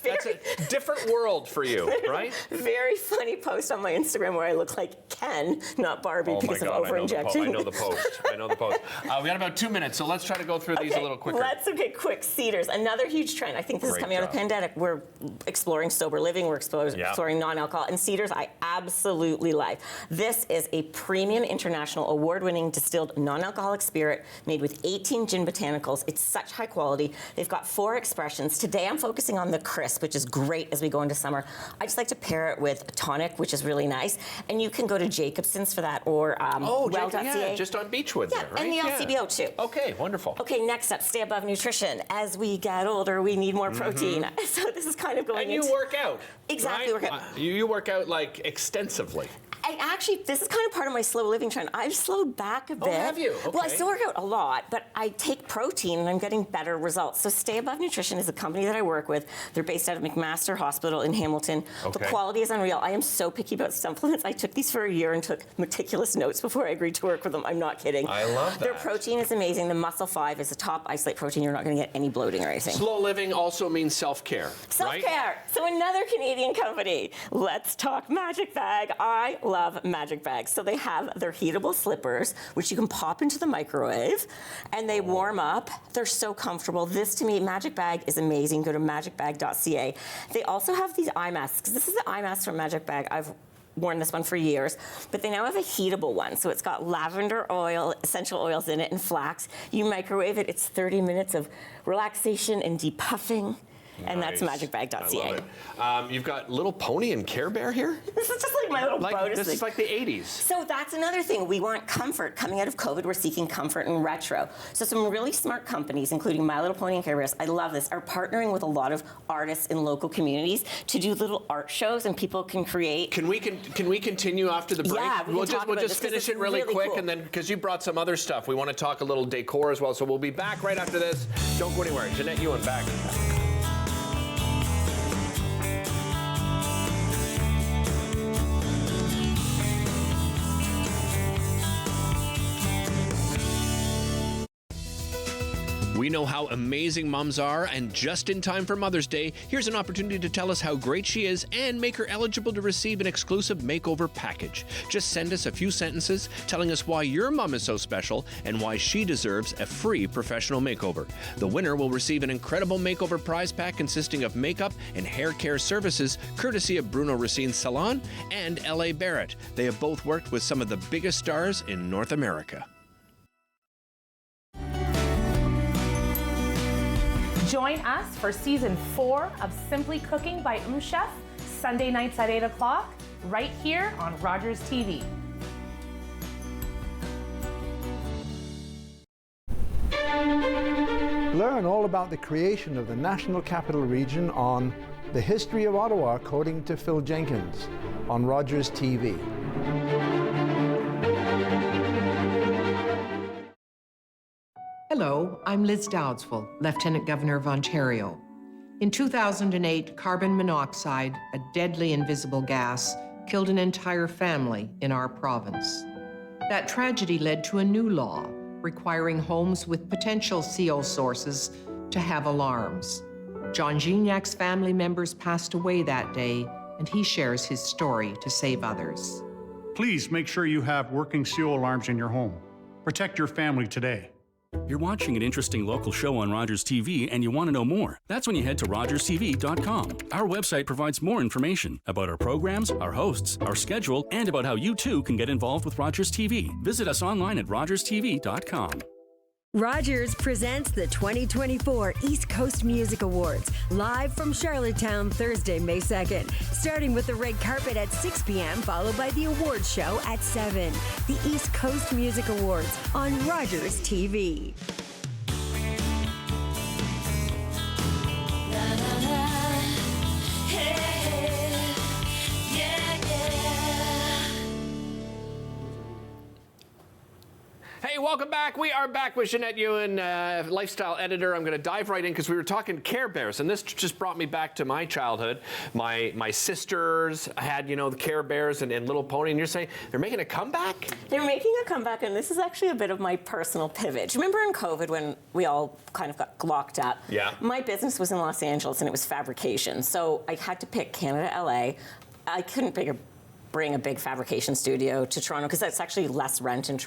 That's a different world for you, right? Very funny post on my Instagram where I look like Ken, not Barbie, because of over-injecting. I know the post. I know the post. We got about 2 minutes, so let's try to go through these a little quicker. Let's get quick. Cedars, another huge trend. I think this is coming out of the pandemic. We're exploring sober living. We're exploring non-alcohol. And cedars, I absolutely like. This is a premium international award-winning distilled non-alcoholic spirit made with 18 gin botanicals. It's such high quality. They've got 4 expressions. Today I'm focusing on the crisp, which is great as we go into summer. I just like to pair it with a tonic, which is really nice. And you can go to Jacobson's for that, or well.ca. Yeah, just on Beechwood there, right? And the LCBO too. Okay, wonderful. Okay, next up, stay above nutrition. As we get older, we need more protein. So this is kind of going into... And you work out. Exactly. Right? Work out. You work out, like, extensively. This is kind of part of my slow living trend. I've slowed back a bit. Oh, have you? Okay. Well, I still work out a lot, but I take protein and I'm getting better results. So Stay Above Nutrition is a company that I work with. They're based out of McMaster Hospital in Hamilton. Okay. The quality is unreal. I am so picky about supplements. I took these for a year and took meticulous notes before I agreed to work with them. I'm not kidding. I love that. Their protein is amazing. The Muscle 5 is a top isolate protein. You're not going to get any bloating or anything. Slow living also means self-care, Self-care. right? So another Canadian company. Let's talk Magic Bag. I love Magic Bag. So they have their heatable slippers, which you can pop into the microwave, and they warm up. They're so comfortable. This, to me, Magic Bag is amazing. Go to magicbag.ca. They also have these eye masks. This is the eye mask from Magic Bag. I've worn this one for years, but they now have a heatable one. So it's got lavender oil, essential oils in it, and flax. You microwave it. It's 30 minutes of relaxation and depuffing. And that's magicbag.ca. I love it. You've got Little Pony and Care Bear here? This is just like my little bonus. This is like the 80s. So that's another thing. We want comfort. Coming out of COVID, we're seeking comfort and retro. So some really smart companies, including My Little Pony and Care Bears, I love this, are partnering with a lot of artists in local communities to do little art shows, and people can create. Can we continue after the break? Yeah, we'll just finish it really quick, cool. And then, because you brought some other stuff, we want to talk a little decor as well. So we'll be back right after this. Don't go anywhere. Jeanette Ewan back. We know how amazing moms are, and just in time for Mother's Day, here's an opportunity to tell us how great she is and make her eligible to receive an exclusive makeover package. Just send us a few sentences telling us why your mom is so special and why she deserves a free professional makeover. The winner will receive an incredible makeover prize pack consisting of makeup and hair care services courtesy of Bruno Racine's Salon and L.A. Barrett. They have both worked with some of the biggest stars in North America. Join us for Season 4 of Simply Cooking by Chef, Sunday nights at 8 o'clock, right here on Rogers TV. Learn all about the creation of the National Capital Region on The History of Ottawa, according to Phil Jenkins, on Rogers TV. Hello, I'm Liz Dowdswell, Lieutenant Governor of Ontario. In 2008, carbon monoxide, a deadly invisible gas, killed an entire family in our province. That tragedy led to a new law requiring homes with potential CO sources to have alarms. John Gignac's family members passed away that day, and he shares his story to save others. Please make sure you have working CO alarms in your home. Protect your family today. You're watching an interesting local show on Rogers TV and you want to know more. That's when you head to rogerstv.com. Our website provides more information about our programs, our hosts, our schedule, and about how you too can get involved with Rogers TV. Visit us online at rogerstv.com. Rogers presents the 2024 East Coast Music Awards, live from Charlottetown Thursday, May 2nd, starting with the red carpet at 6 p.m., followed by the awards show at 7. The East Coast Music Awards on Rogers TV. Hey, welcome back. We are back with Jeanette Ewan, lifestyle editor. I'm going to dive right in because we were talking Care Bears, and this just brought me back to my childhood. My sisters had, you know, the Care Bears and Little Pony, and you're saying they're making a comeback? They're making a comeback, and this is actually a bit of my personal pivot. Remember in COVID when we all kind of got locked up? Yeah. My business was in Los Angeles, and it was fabrication, so I had to pick Canada, LA. I couldn't bring a big fabrication studio to Toronto because that's actually less rent in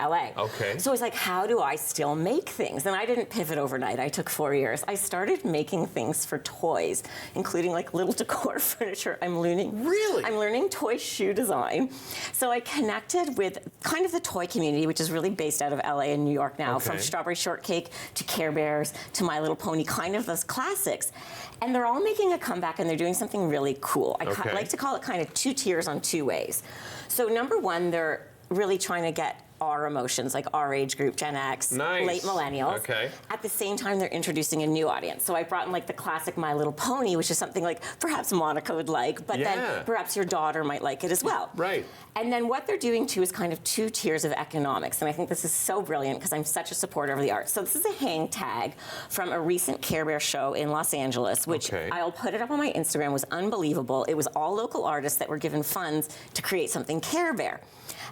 LA. Okay. So I was like, how do I still make things? And I didn't pivot overnight. I took 4 years. I started making things for toys, including like little decor furniture. I'm learning toy shoe design. So I connected with kind of the toy community, which is really based out of LA and New York now, from Strawberry Shortcake to Care Bears to My Little Pony, kind of those classics. And they're all making a comeback, and they're doing something really cool. I like to call it kind of two tiers on two ways. So number one, they're really trying to get our emotions, like our age group, Gen X, late millennials. Okay. At the same time, they're introducing a new audience. So I brought in like the classic My Little Pony, which is something like perhaps Monica would like, but then perhaps your daughter might like it as well. Right. And then what they're doing too is kind of two tiers of economics. And I think this is so brilliant because I'm such a supporter of the arts. So this is a hang tag from a recent Care Bear show in Los Angeles, which I'll put it up on my Instagram. It was unbelievable. It was all local artists that were given funds to create something Care Bear.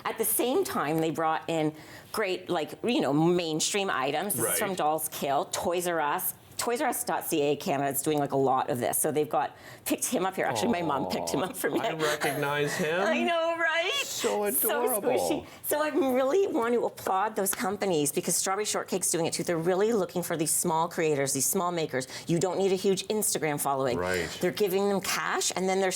At the same time, they brought in great, like, you know, mainstream items. This is from Dolls Kill, Toys R Us. ToysRUs.ca Canada is doing like a lot of this. So they've picked him up here. Actually, my mom picked him up for me. I recognize him. I know, right? So adorable. So squishy. So I really want to applaud those companies because Strawberry Shortcake's doing it too. They're really looking for these small creators, these small makers. You don't need a huge Instagram following. Right. They're giving them cash, and then there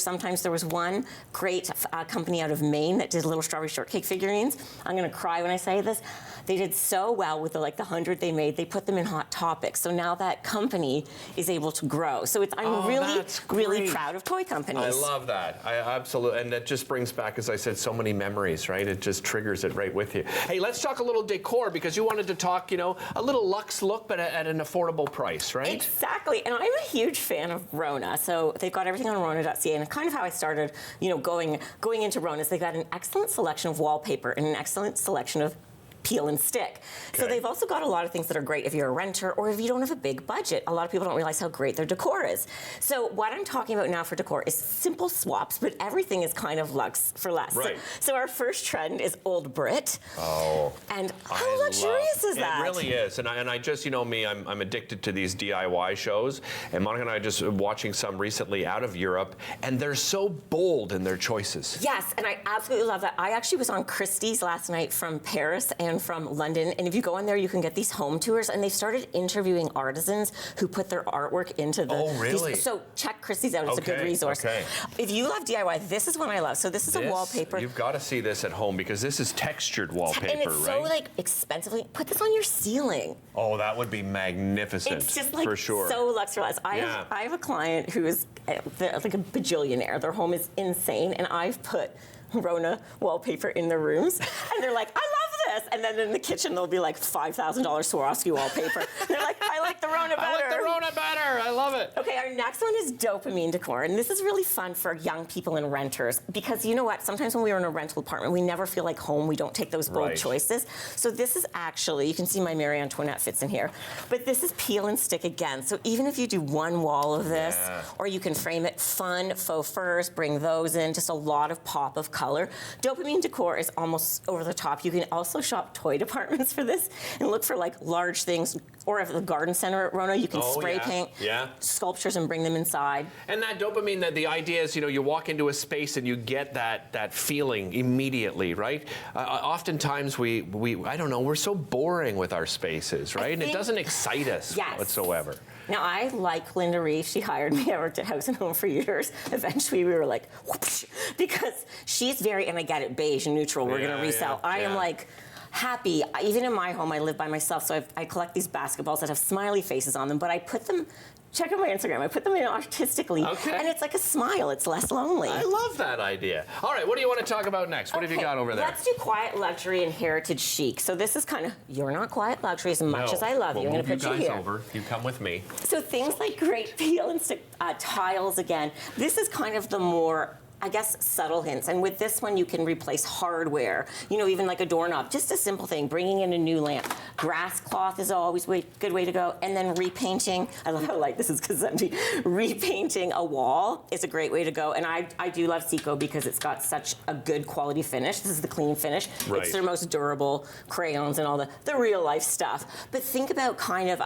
was one great company out of Maine that did little Strawberry Shortcake figurines. I'm going to cry when I say this. They did so well with the 100 they made. They put them in Hot Topics. So now that company is able to grow. So I'm really proud of toy companies. I love that. I absolutely, and that just brings back, as I said, so many memories, right? It just triggers it right with you. Hey, let's talk a little decor because you wanted to talk, you know, a little luxe look, but at an affordable price, right? Exactly, and I'm a huge fan of Rona. So they've got everything on Rona.ca, and kind of how I started, you know, going into Rona's. They've got an excellent selection of wallpaper and an excellent selection of peel and stick. So they've also got a lot of things that are great if you're a renter or if you don't have a big budget. A lot of people don't realize how great their decor is. So what I'm talking about now for decor is simple swaps, but everything is kind of luxe for less. Right. So our first trend is Old Brit. Oh. And how luxurious is that? It really is. And I just, you know me, I'm addicted to these DIY shows. And Monica and I are just watching some recently out of Europe, and they're so bold in their choices. Yes, and I absolutely love that. I actually was on Christie's last night from Paris and from London, and if you go on there, you can get these home tours, and they started interviewing artisans who put their artwork into the... Oh, really? So check Christie's out. It's a good resource. Okay. If you love DIY, this is one I love. So this is a wallpaper. You've got to see this at home because this is textured wallpaper, and it's so, like, expensively. Put this on your ceiling. Oh, that would be magnificent. It's just, like, for sure. so luxurious. I have a client who is like a bajillionaire. Their home is insane, and I've put Rona wallpaper in their rooms, and they're like, I love this. And then in the kitchen, they'll be like $5,000 Swarovski wallpaper. And they're like, I like the Rona better. I like the Rona better. I love it. Okay, our next one is dopamine decor, and this is really fun for young people and renters because you know what? Sometimes when we are in a rental apartment, we never feel like home. We don't take those bold choices. So this is actually, you can see my Marie Antoinette fits in here, but this is peel and stick again. So even if you do one wall of this, or you can frame it, fun faux furs, bring those in, just a lot of pop of color. Dopamine decor is almost over the top. You can also shop toy departments for this and look for like large things, or at the garden center at Rona, you can spray paint sculptures and bring them inside. And that dopamine, that the idea is, you know, you walk into a space and you get that feeling immediately, right? Oftentimes we I don't know, we're so boring with our spaces, right? And it doesn't excite us whatsoever. Now, I like Linda Reeve. She hired me. I worked at House and Home for years. Eventually, we were like, whoosh, because she's very, and I get it, beige and neutral. We're going to resell. I am like happy. Even in my home, I live by myself, so I collect these basketballs that have smiley faces on them, but I put them, check out my Instagram, I put them in artistically, and it's like a smile. It's less lonely. I love that idea. All right, what do you want to talk about next? What have you got over there? Let's do quiet luxury and heritage chic. So this is kind of, you're not quiet luxury as much as I love you. I'm going to put you here. Over. You come with me. So things like great peel and stick tiles again. This is kind of the more I guess, subtle hints. And with this one, you can replace hardware, you know, even like a doorknob, just a simple thing, bringing in a new lamp. Grass cloth is always a good way to go. And then repainting, I love how light this is because it's empty. Repainting a wall is a great way to go. And I do love Seco because it's got such a good quality finish. This is the clean finish. Right. It's their most durable crayons and all the real life stuff. But think about kind of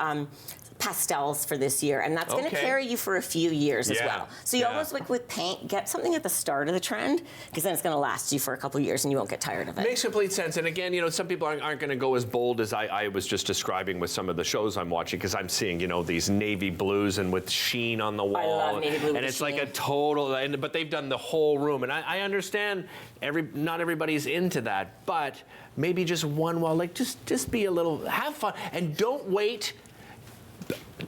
pastels for this year, and that's going to carry you for a few years as well. So you almost, like with paint, get something at the start of the trend, because then it's going to last you for a couple of years and you won't get tired of it. Makes complete sense. And again, you know, some people aren't going to go as bold as I was just describing with some of the shows I'm watching, because I'm seeing, you know, these navy blues and with sheen on the wall. I love navy blue and it's like a total, but they've done the whole room. And I understand not everybody's into that, but maybe just one wall, like just be a little, have fun, and don't wait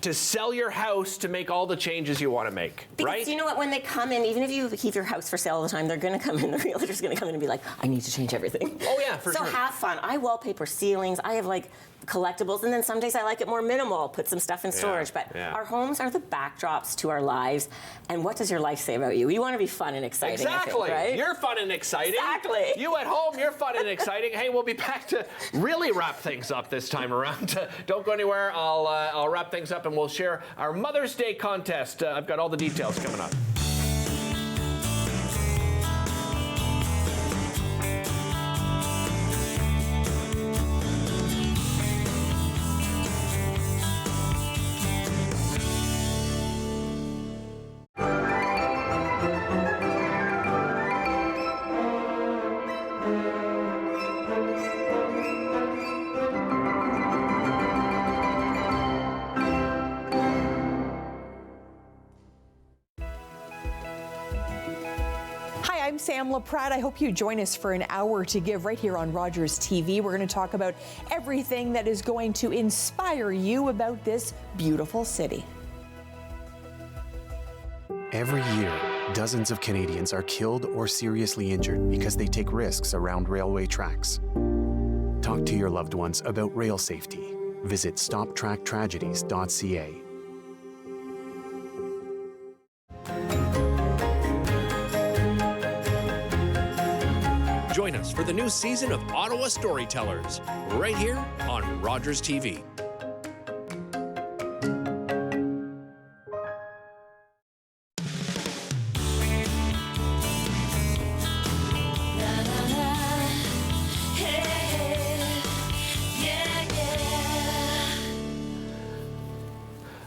to sell your house to make all the changes you want to make, because right? You know what, when they come in, even if you keep your house for sale all the time, they're going to come in, the realtor's going to come in and be like, I need to change everything. Oh yeah, for sure. So have fun. I wallpaper ceilings. I have like collectibles, and then some days I like it more minimal, put some stuff in storage. But our homes are the backdrops to our lives. And what does your life say about you? You want to be fun and exciting, Exactly. I think, right? You're fun and exciting. Exactly. You at home, you're fun and exciting. Hey, we'll be back to really wrap things up this time around. Don't go anywhere. I'll wrap things up and we'll share our Mother's Day contest. I've got all the details coming up. I'm Sam LaPrade. I hope you join us for an hour to give right here on Rogers TV. We're going to talk about everything that is going to inspire you about this beautiful city. Every year, dozens of Canadians are killed or seriously injured because they take risks around railway tracks. Talk to your loved ones about rail safety. Visit stoptracktragedies.ca. Join us for the new season of Ottawa Storytellers, right here on Rogers TV.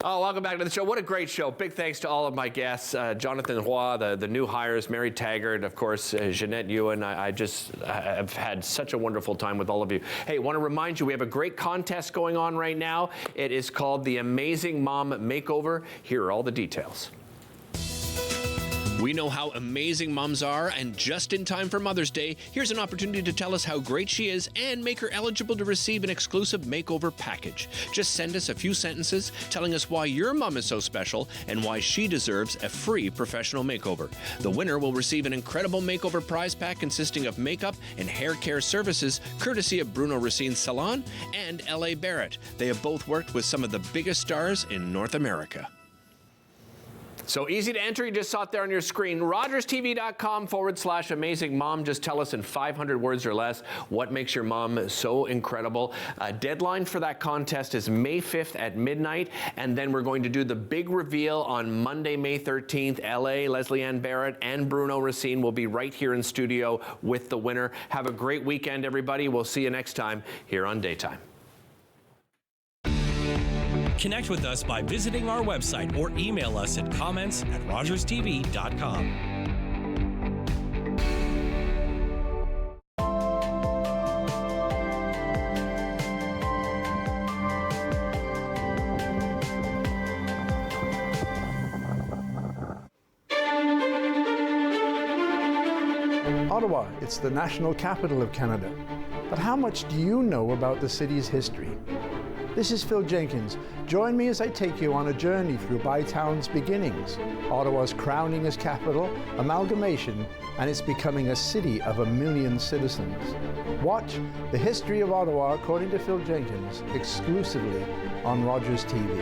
Oh, welcome back to the show. What a great show. Big thanks to all of my guests. Jonathan Roy, the new hires, Mary Taggart, of course, Jeanette Ewan. I've had such a wonderful time with all of you. Hey, want to remind you, we have a great contest going on right now. It is called the Amazing Mom Makeover. Here are all the details. We know how amazing moms are, and just in time for Mother's Day, here's an opportunity to tell us how great she is and make her eligible to receive an exclusive makeover package. Just send us a few sentences telling us why your mom is so special and why she deserves a free professional makeover. The winner will receive an incredible makeover prize pack consisting of makeup and hair care services courtesy of Bruno Racine's Salon and L.A. Barrett. They have both worked with some of the biggest stars in North America. So easy to enter. You just saw it there on your screen. RogersTV.com/amazing mom. Just tell us in 500 words or less what makes your mom so incredible. Deadline for that contest is May 5th at midnight. And then we're going to do the big reveal on Monday, May 13th. LA, Leslie Ann Barrett, and Bruno Racine will be right here in studio with the winner. Have a great weekend, everybody. We'll see you next time here on Daytime. Connect with us by visiting our website or email us at comments@rogerstv.com. Ottawa, it's the national capital of Canada. But how much do you know about the city's history? This is Phil Jenkins. Join me as I take you on a journey through Bytown's beginnings, Ottawa's crowning as capital, amalgamation, and its becoming a city of 1 million citizens. Watch The History of Ottawa, according to Phil Jenkins, exclusively on Rogers TV.